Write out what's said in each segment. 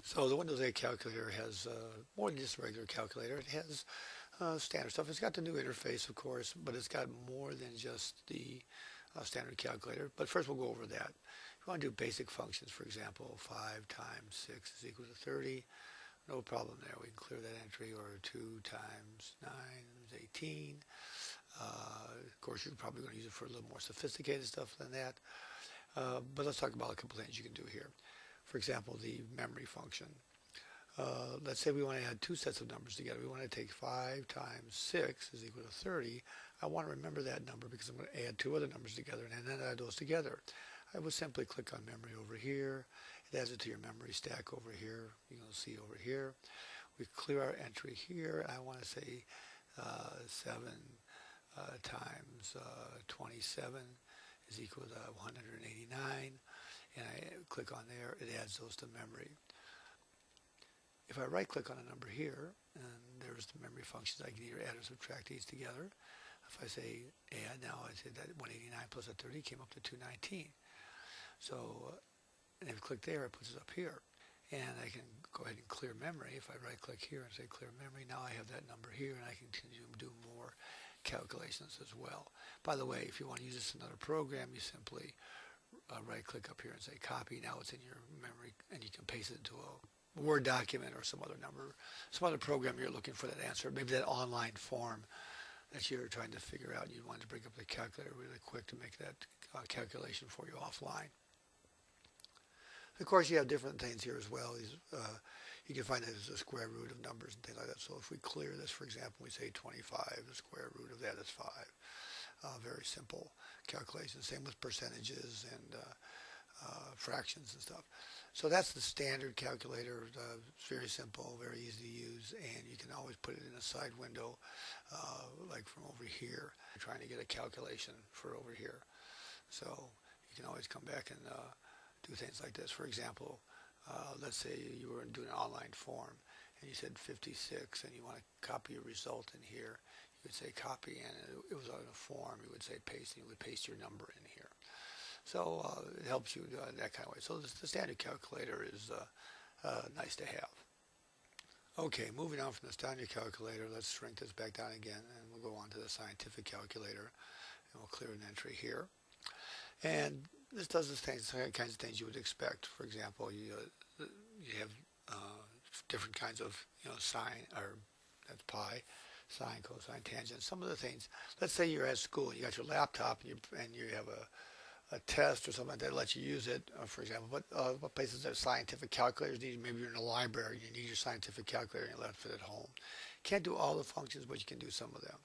So the Windows 8 calculator has more than just a regular calculator. It has standard stuff. It's got the new interface, of course, but it's got more than just the standard calculator. But first we'll go over that. If you want to do basic functions, for example, 5 times 6 is equal to 30, no problem there. We can clear that entry. Or 2 times 9 is 18. Of course, you're probably going to use it for a little more sophisticated stuff than that. But let's talk about a couple things you can do here. For example, the memory function. Let's say we want to add two sets of numbers together. We want to take 5 times 6 is equal to 30. I want to remember that number because I'm going to add two other numbers together and then add those together. I would simply click on memory over here. It adds it to your memory stack over here. You can see over here. We clear our entry here. I want to say 7 times 27 is equal to 189. And I click on there. It adds those to memory. If I right click on a number here, and there's the memory functions, I can either add or subtract these together. If I say add, now I say that 189 plus a 30 came up to 219. So and if I click there, it puts it up here. And I can go ahead and clear memory. If I right click here and say clear memory, now I have that number here and I can continue to do more calculations as well. By the way, if you want to use this in another program, you simply right click up here and say copy. Now it's in your memory and you can paste it into a Word document or some other number, some other program you're looking for that answer, maybe that online form that you're trying to figure out. You want to bring up the calculator really quick to make that calculation for you offline. Of course, you have different things here as well. You can find it as the square root of numbers and things like that. So if we clear this, for example, we say 25, the square root of that is 5. Very simple calculation. Same with percentages and fractions and stuff. So that's the standard calculator. It's very simple, very easy to use, and you can always put it in a side window, like from over here. You're trying to get a calculation for over here. So you can always come back and do things like this. For example, let's say you were doing an online form, and you said 56, and you want to copy a result in here. You would say copy, and it was on a form. You would say paste, and you would paste your number in here. So it helps you that kind of way. So the standard calculator is nice to have. Okay, moving on from the standard calculator, let's shrink this back down again, and we'll go on to the scientific calculator, and we'll clear an entry here. And this does the kinds of things you would expect. For example, you have different kinds of sine, or that's pi, sine, cosine, tangent. Some of the things. Let's say you're at school, you got your laptop, and you have a test or something like that lets you use it, for example. But what places that scientific calculators need? Maybe you're in a library, you need your scientific calculator and you left it at home. Can't do all the functions, but you can do some of them.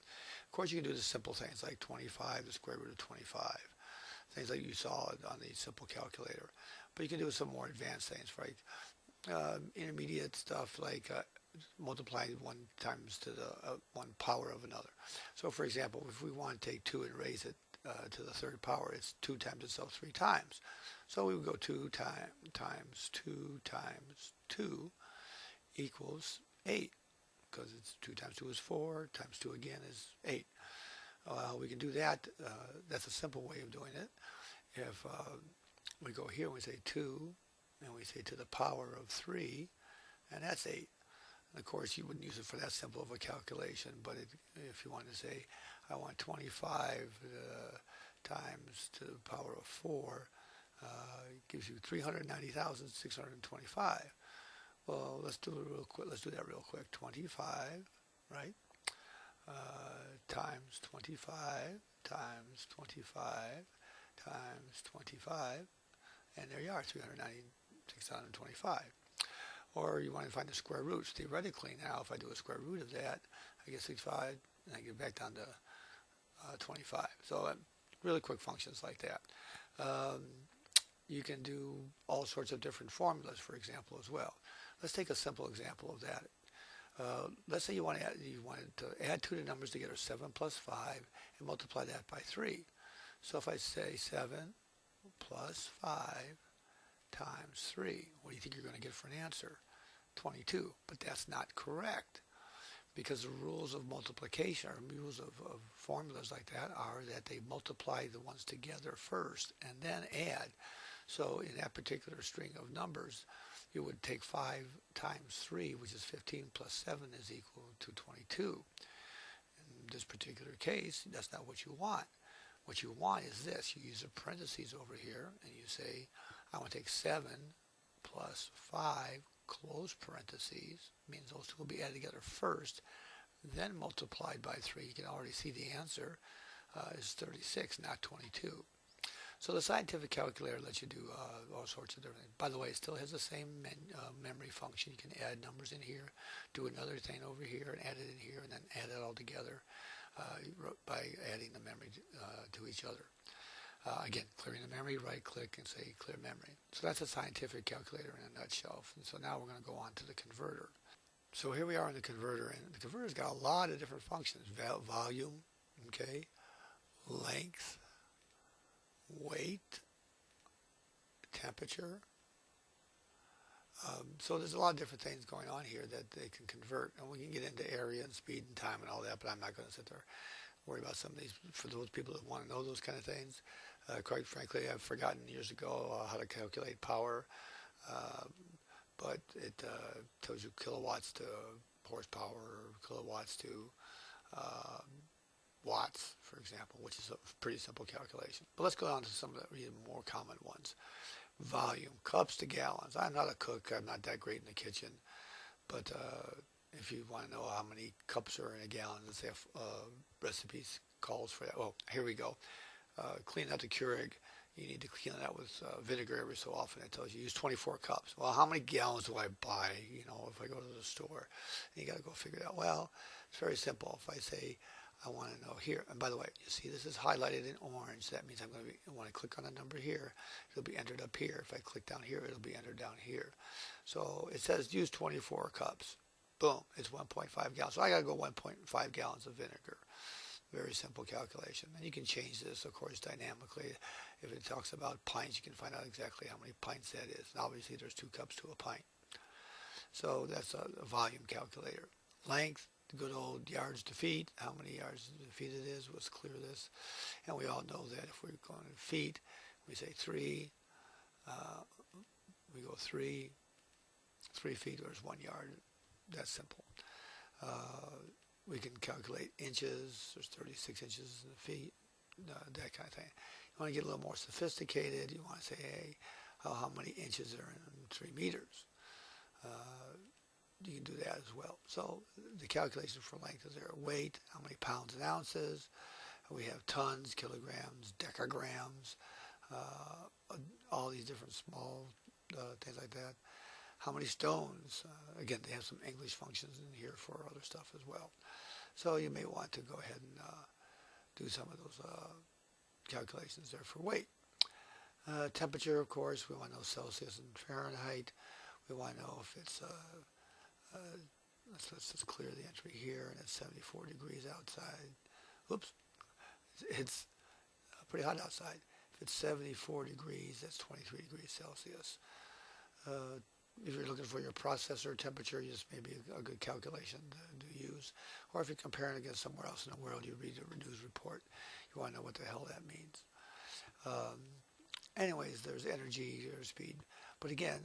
Of course, you can do the simple things like 25, the square root of 25, things like you saw on the simple calculator. But you can do some more advanced things, right? Intermediate stuff like multiplying 1 times to the 1 power of another. So, for example, if we want to take 2 and raise it to the 3rd power, it's 2 times itself 3 times. So we would go 2 times 2 times 2 equals 8, because it's 2 times 2 is 4, times 2 again is 8. We can do that. That's a simple way of doing it. If we go here and we say 2, and we say to the power of 3, and that's 8. And of course, you wouldn't use it for that simple of a calculation, but if you want to say, I want 25 times to the power of 4, it gives you 390,625. Well, let's do it real quick. Let's do that real quick. 25, right? Times 25 times 25 times 25, and there you are, 390,625. Or you want to find the square roots. Theoretically now, if I do a square root of that, I get 65, and I get back down to 25. So really quick functions like that. You can do all sorts of different formulas, for example, as well. Let's take a simple example of that. Let's say you wanted to add two of the numbers together, 7 plus 5, and multiply that by 3. So if I say 7 plus 5 times 3, what do you think you're going to get for an answer? 22. But that's not correct, because the rules of multiplication, or rules of formulas like that, are that they multiply the ones together first and then add. So in that particular string of numbers, you would take 5 times 3, which is 15, plus 7 is equal to 22. In this particular case, that's not what you want. What you want is this. You use a parentheses over here, and you say, I want to take 7 plus 5, close parentheses, means those two will be added together first, then multiplied by 3. You can already see the answer is 36, not 22. So the scientific calculator lets you do all sorts of different things. By the way, it still has the same memory function. You can add numbers in here, do another thing over here, and add it in here, and then add it all together by adding the memory to each other. Again, clearing the memory, right-click and say clear memory. So that's a scientific calculator in a nutshell. And so now we're going to go on to the converter. So here we are in the converter, and the converter's got a lot of different functions. Volume, okay, length, weight, temperature. So there's a lot of different things going on here that they can convert, and we can get into area and speed and time and all that, but I'm not going to sit there and worry about some of these. For those people that want to know those kind of things, quite frankly, I've forgotten years ago how to calculate power, but it tells you kilowatts to horsepower, or kilowatts to watts, for example, which is a pretty simple calculation. But let's go on to some of the more common ones. Volume, cups to gallons. I'm not a cook. I'm not that great in the kitchen. But if you want to know how many cups are in a gallon, let's say recipes calls for that. Well, here we go. Clean out the Keurig. You need to clean it out with vinegar every so often. It tells you use 24 cups. Well, how many gallons do I buy, if I go to the store? And you got to go figure it out. Well, it's very simple. If I say, I want to know here, and by the way, you see this is highlighted in orange. That means when I click on a number here, it'll be entered up here. If I click down here, it'll be entered down here. So it says use 24 cups. Boom, it's 1.5 gallons. So I got to go 1.5 gallons of vinegar. Very simple calculation. And you can change this, of course, dynamically. If it talks about pints, you can find out exactly how many pints that is. And obviously, there's 2 cups to a pint. So that's a volume calculator. Length, good old yards to feet. How many yards to feet it is. Let's clear this. And we all know that if we're going in feet, we say 3. We go 3. 3 feet, there's 1 yard. That's simple. We can calculate inches. There's 36 inches in the feet. That kind of thing. You want to get a little more sophisticated. You want to say, hey, how many inches are in 3 meters? You can do that as well. So the calculation for length is there. Weight, how many pounds and ounces. We have tons, kilograms, decagrams, all these different small things like that. How many stones? Again, they have some English functions in here for other stuff as well. So you may want to go ahead and do some of those calculations there for weight. Temperature, of course, we want to know Celsius and Fahrenheit. We want to know if it's, let's just clear the entry here, and it's 74 degrees outside. Oops, it's pretty hot outside. If it's 74 degrees, that's 23 degrees Celsius. If you're looking for your processor temperature, this may be a good calculation to use. Or if you're comparing against somewhere else in the world, you read a news report. You want to know what the hell that means. Anyways, there's energy, there's speed. But again,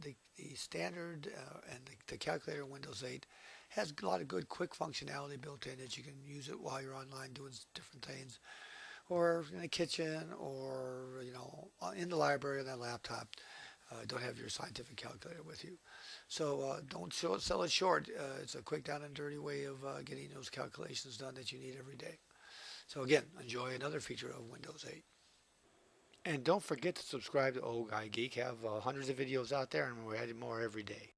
the standard and the calculator in Windows 8 has a lot of good quick functionality built in that you can use it while you're online doing different things, or in the kitchen, or in the library on that laptop. Don't have your scientific calculator with you. So don't sell it short. It's a quick, down and dirty way of getting those calculations done that you need every day. So again, enjoy another feature of Windows 8. And don't forget to subscribe to Old Guy Geek. Have hundreds of videos out there, and we're adding more every day.